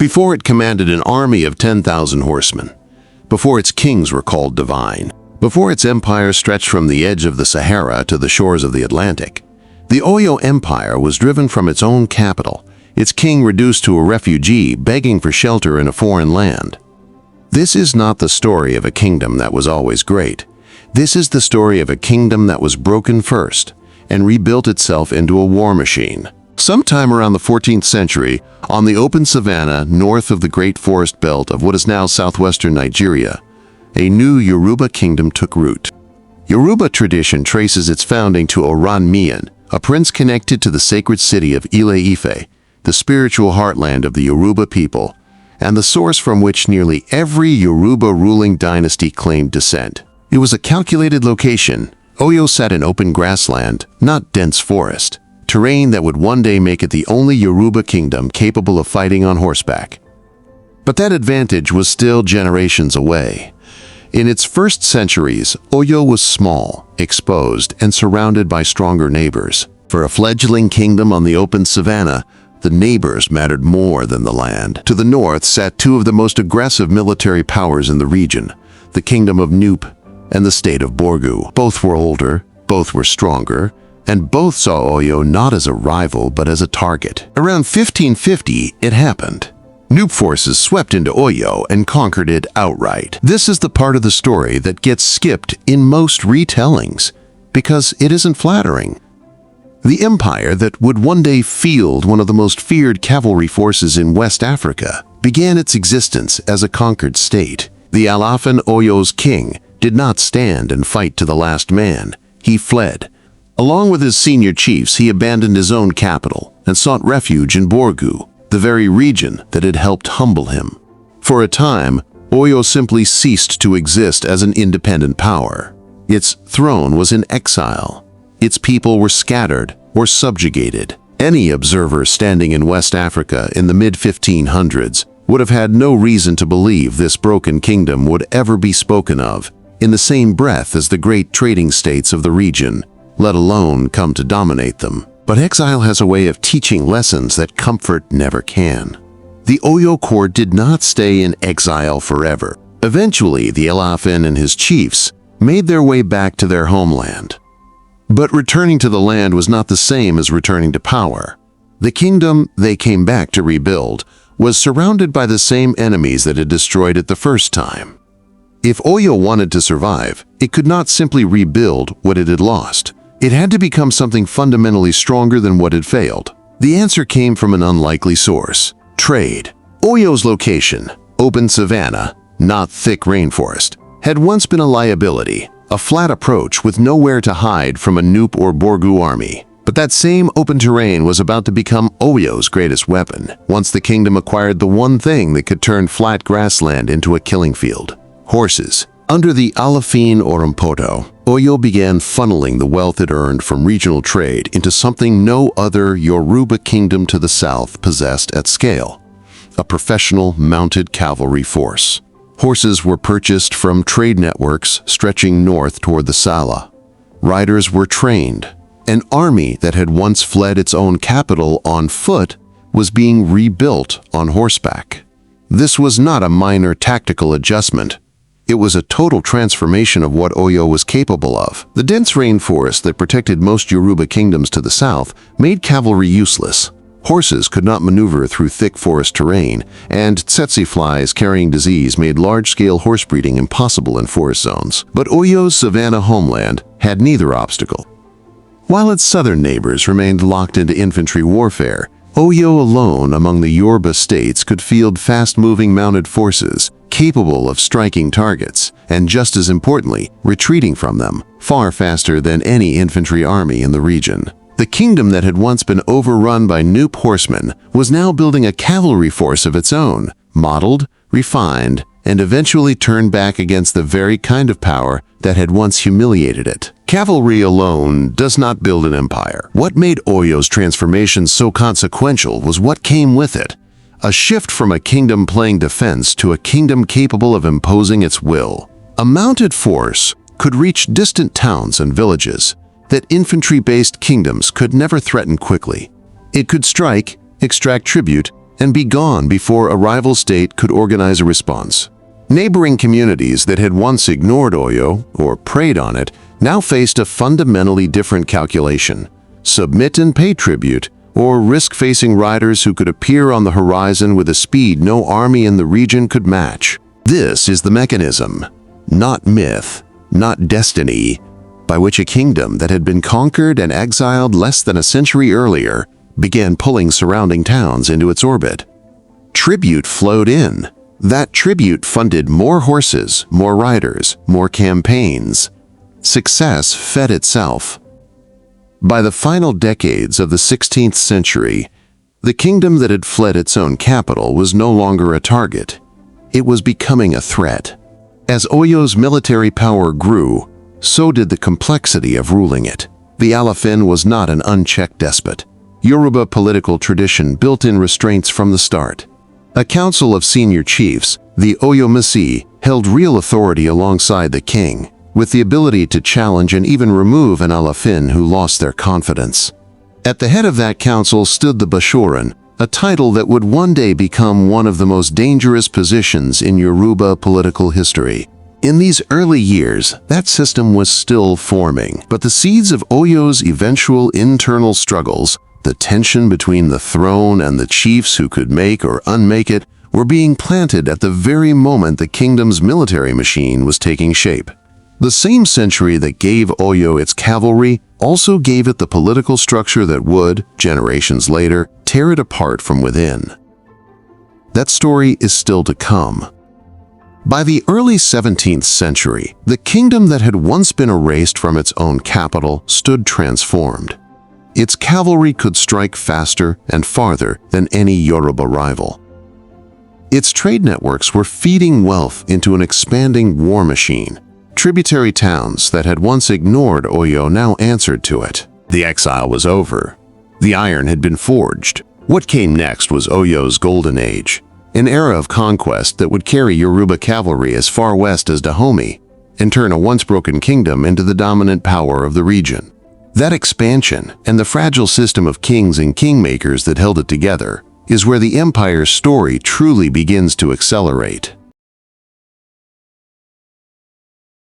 before it commanded an army of 10,000 horsemen, before its kings were called divine, before its empire stretched from the edge of the Sahara to the shores of the Atlantic. The Oyo Empire was driven from its own capital, its king reduced to a refugee begging for shelter in a foreign land. This is not the story of a kingdom that was always great. This is the story of a kingdom that was broken first and rebuilt itself into a war machine. Sometime around the 14th century, on the open savanna north of the great forest belt of what is now southwestern Nigeria, a new Yoruba kingdom took root. Yoruba tradition traces its founding to Oranmiyan, a prince connected to the sacred city of Ile-Ife, the spiritual heartland of the Yoruba people, and the source from which nearly every Yoruba ruling dynasty claimed descent. It was a calculated location. Oyo sat in open grassland, not dense forest, terrain that would one day make it the only Yoruba kingdom capable of fighting on horseback. But that advantage was still generations away. In its first centuries, Oyo was small, exposed, and surrounded by stronger neighbors. For a fledgling kingdom on the open savanna, the neighbors mattered more than the land. To the north sat two of the most aggressive military powers in the region, the kingdom of Nupe and the state of Borgu. Both were older, both were stronger, and both saw Oyo not as a rival but as a target. Around 1550, it happened. Nupe forces swept into Oyo and conquered it outright. This is the part of the story that gets skipped in most retellings, because it isn't flattering. The empire that would one day field one of the most feared cavalry forces in West Africa began its existence as a conquered state. The Alaafin Oyo's king did not stand and fight to the last man. He fled. Along with his senior chiefs, he abandoned his own capital and sought refuge in Borgu, the very region that had helped humble him. For a time, Oyo simply ceased to exist as an independent power. Its throne was in exile. Its people were scattered or subjugated. Any observer standing in West Africa in the mid-1500s would have had no reason to believe this broken kingdom would ever be spoken of in the same breath as the great trading states of the region, let alone come to dominate them. But exile has a way of teaching lessons that comfort never can. The Oyo court did not stay in exile forever. Eventually, the Alaafin and his chiefs made their way back to their homeland. But returning to the land was not the same as returning to power. The kingdom they came back to rebuild was surrounded by the same enemies that had destroyed it the first time. If Oyo wanted to survive, it could not simply rebuild what it had lost. It had to become something fundamentally stronger than what had failed. The answer came from an unlikely source: trade. Oyo's location, open savanna, not thick rainforest, had once been a liability, a flat approach with nowhere to hide from a Nupe or Borgu army. But that same open terrain was about to become Oyo's greatest weapon, once the kingdom acquired the one thing that could turn flat grassland into a killing field: horses. Under the Alaafin Orompoto, Oyo began funneling the wealth it earned from regional trade into something no other Yoruba kingdom to the south possessed at scale: a professional mounted cavalry force. Horses were purchased from trade networks stretching north toward the Sala. Riders were trained. An army that had once fled its own capital on foot was being rebuilt on horseback. This was not a minor tactical adjustment. It was a total transformation of what Oyo was capable of. The dense rainforest that protected most Yoruba kingdoms to the south made cavalry useless. Horses could not maneuver through thick forest terrain, and tsetse flies carrying disease made large-scale horse breeding impossible in forest zones. But Oyo's savanna homeland had neither obstacle. While its southern neighbors remained locked into infantry warfare, Oyo alone among the Yoruba states could field fast-moving mounted forces, capable of striking targets, and just as importantly, retreating from them, far faster than any infantry army in the region. The kingdom that had once been overrun by Nupe horsemen was now building a cavalry force of its own, modeled, refined, and eventually turned back against the very kind of power that had once humiliated it. Cavalry alone does not build an empire. What made Oyo's transformation so consequential was what came with it: a shift from a kingdom playing defense to a kingdom capable of imposing its will. A mounted force could reach distant towns and villages that infantry-based kingdoms could never threaten quickly. It could strike, extract tribute, and be gone before a rival state could organize a response. Neighboring communities that had once ignored Oyo, or preyed on it, now faced a fundamentally different calculation: submit and pay tribute, or risk facing riders who could appear on the horizon with a speed no army in the region could match. This is the mechanism, not myth, not destiny, by which a kingdom that had been conquered and exiled less than a century earlier began pulling surrounding towns into its orbit. Tribute flowed in. That tribute funded more horses, more riders, more campaigns. Success fed itself. By the final decades of the 16th century, the kingdom that had fled its own capital was no longer a target. It was becoming a threat. As Oyo's military power grew, so did the complexity of ruling it. The Alaafin was not an unchecked despot. Yoruba political tradition built in restraints from the start. A council of senior chiefs, the Oyo Empire, held real authority alongside the king, with the ability to challenge and even remove an Alaafin who lost their confidence. At the head of that council stood the Bashoran, a title that would one day become one of the most dangerous positions in Yoruba political history. In these early years, that system was still forming, but the seeds of Oyo's eventual internal struggles, the tension between the throne and the chiefs who could make or unmake it, were being planted at the very moment the kingdom's military machine was taking shape. The same century that gave Oyo its cavalry also gave it the political structure that would, generations later, tear it apart from within. That story is still to come. By the early 17th century, the kingdom that had once been erased from its own capital stood transformed. Its cavalry could strike faster and farther than any Yoruba rival. Its trade networks were feeding wealth into an expanding war machine. Tributary towns that had once ignored Oyo now answered to it. The exile was over. The iron had been forged. What came next was Oyo's golden age, an era of conquest that would carry Yoruba cavalry as far west as Dahomey and turn a once-broken kingdom into the dominant power of the region. That expansion and the fragile system of kings and kingmakers that held it together is where the empire's story truly begins to accelerate.